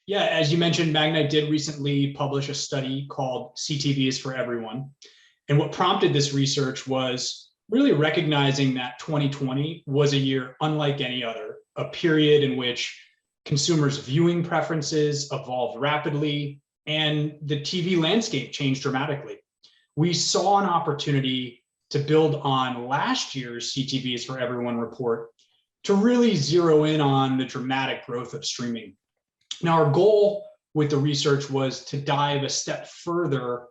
Yeah, as you mentioned, Magnite did recently publish a study called CTV is for Everyone. And what prompted this research was really recognizing that 2020 was a year unlike any other, a period in which consumers' viewing preferences evolved rapidly and the TV landscape changed dramatically. We saw an opportunity to build on last year's CTV is for Everyone report to really zero in on the dramatic growth of streaming. Now, our goal with the research was to dive a step further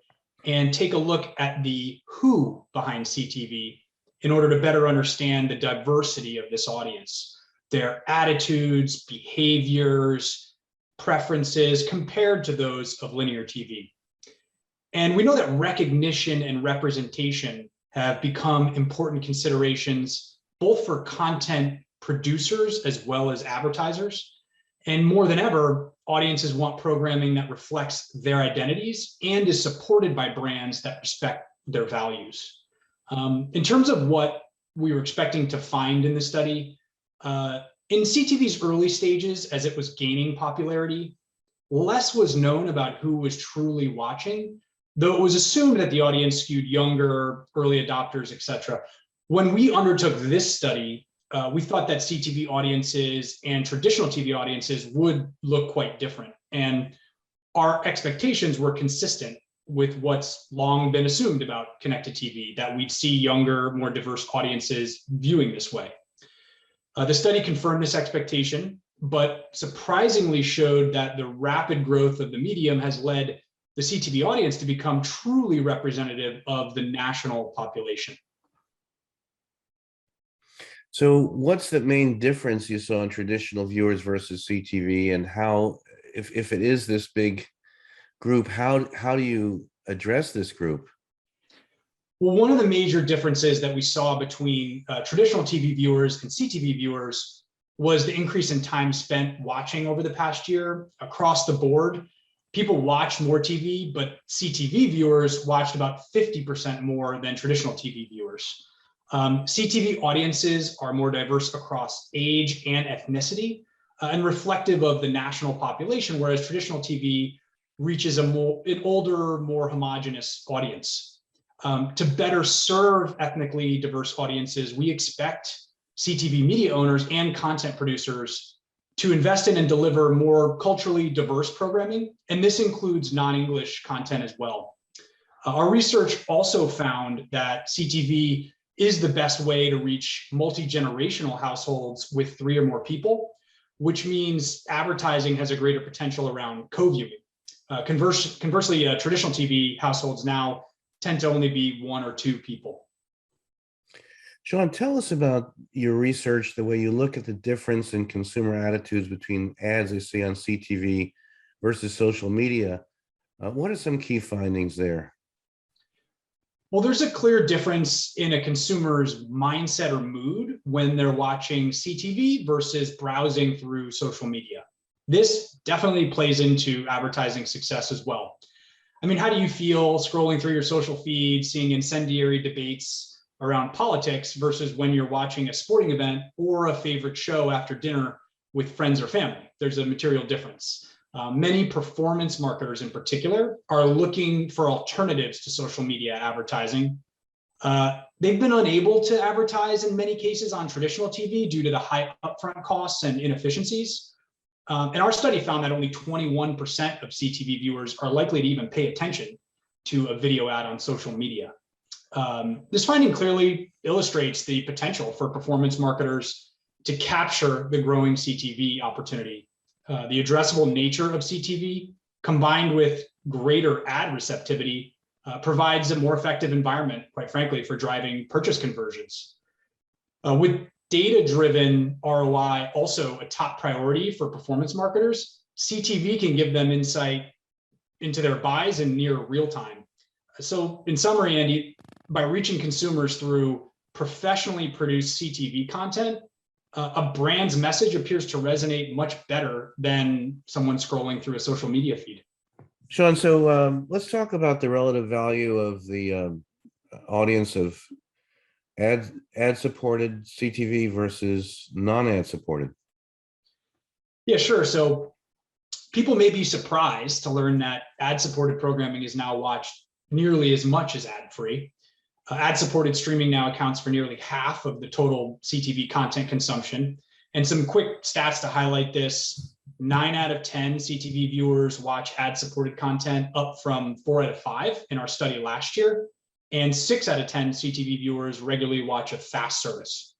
and take a look at the who behind CTV in order to better understand the diversity of this audience, their attitudes, behaviors, preferences compared to those of linear TV. And we know that recognition and representation have become important considerations, both for content producers as well as advertisers. And more than ever, audiences want programming that reflects their identities and is supported by brands that respect their values. In terms of what we were expecting to find in the study, in CTV's early stages, as it was gaining popularity, less was known about who was truly watching, though it was assumed that the audience skewed younger, early adopters, et cetera. When we undertook this study, we thought that CTV audiences and traditional TV audiences would look quite different. And our expectations were consistent with what's long been assumed about connected TV, that we'd see younger, more diverse audiences viewing this way. The study confirmed this expectation, but surprisingly showed that the rapid growth of the medium has led the CTV audience to become truly representative of the national population. So what's the main difference you saw in traditional viewers versus CTV, and how, if it is this big group, how do you address this group? Well, one of the major differences that we saw between traditional TV viewers and CTV viewers was the increase in time spent watching over the past year. Across the board, people watched more TV, but CTV viewers watched about 50% more than traditional TV viewers. CTV audiences are more diverse across age and ethnicity and reflective of the national population, whereas traditional TV reaches an older, more homogenous audience. To better serve ethnically diverse audiences, we expect CTV media owners and content producers to invest in and deliver more culturally diverse programming, and this includes non-English content as well. Our research also found that CTV is the best way to reach multi-generational households with 3 or more people, which means advertising has a greater potential around co-viewing. Conversely, traditional TV households now tend to only be 1 or 2 people. Sean, tell us about your research, the way you look at the difference in consumer attitudes between ads they see on CTV versus social media. What are some key findings there? Well, there's a clear difference in a consumer's mindset or mood when they're watching CTV versus browsing through social media. This definitely plays into advertising success as well. I mean, how do you feel scrolling through your social feed, seeing incendiary debates around politics versus when you're watching a sporting event or a favorite show after dinner with friends or family? There's a material difference. Many performance marketers in particular are looking for alternatives to social media advertising. They've been unable to advertise in many cases on traditional TV due to the high upfront costs and inefficiencies. And our study found that only 21% of CTV viewers are likely to even pay attention to a video ad on social media. This finding clearly illustrates the potential for performance marketers to capture the growing CTV opportunity. The addressable nature of CTV, combined with greater ad receptivity, provides a more effective environment, quite frankly, for driving purchase conversions. With data-driven ROI also a top priority for performance marketers, CTV can give them insight into their buys in near real time. So in summary, Andy, by reaching consumers through professionally produced CTV content, a brand's message appears to resonate much better than someone scrolling through a social media feed. Sean, so let's talk about the relative value of the audience of ad-supported CTV versus non-ad supported. Yeah, sure. So People may be surprised to learn that ad-supported programming is now watched nearly as much as ad-free. Ad-supported streaming now accounts for nearly half of the total CTV content consumption. And some quick stats to highlight this: 9 out of 10 CTV viewers watch ad-supported content, up from 4 out of 5 in our study last year. And 6 out of 10 CTV viewers regularly watch a FAST service.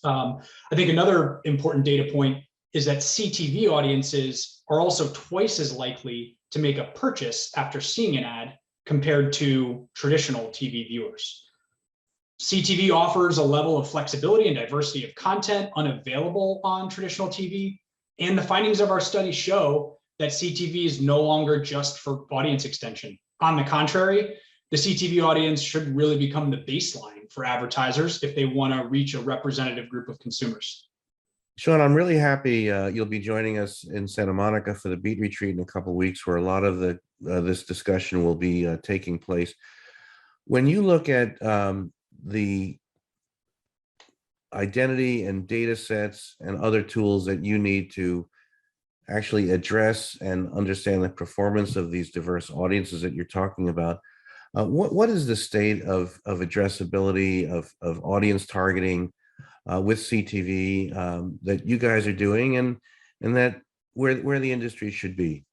I think another important data point is that CTV audiences are also twice as likely to make a purchase after seeing an ad compared to traditional TV viewers. CTV offers a level of flexibility and diversity of content unavailable on traditional TV. And the findings of our study show that CTV is no longer just for audience extension. On the contrary, the CTV audience should really become the baseline for advertisers if they want to reach a representative group of consumers. Sean, I'm really happy you'll be joining us in Santa Monica for the Beat Retreat in a couple of weeks, where a lot of this discussion will be taking place. When you look at the identity and data sets and other tools that you need to actually address and understand the performance of these diverse audiences that you're talking about, what is the state of addressability, of audience targeting with CTV that you guys are doing, and that where the industry should be?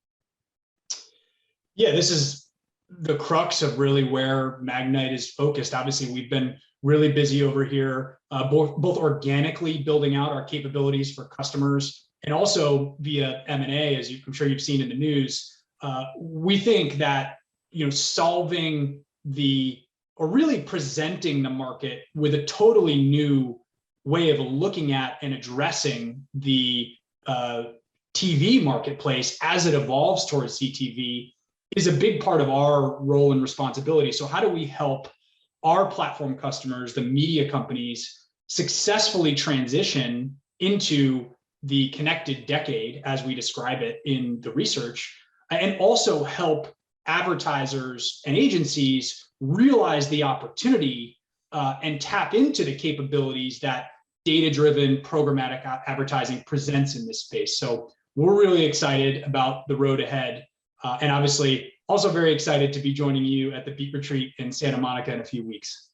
Yeah, this is the crux of really where Magnite is focused. Obviously, we've been really busy over here, both organically building out our capabilities for customers, and also via M&A, as I'm sure you've seen in the news. We think that solving or really presenting the market with a totally new way of looking at and addressing the TV marketplace as it evolves towards CTV is a big part of our role and responsibility. So how do we help our platform customers, the media companies, successfully transition into the connected decade, as we describe it in the research, and also help advertisers and agencies realize the opportunity and tap into the capabilities that data-driven programmatic advertising presents in this space. So we're really excited about the road ahead, and obviously also very excited to be joining you at the Beat Retreat in Santa Monica in a few weeks.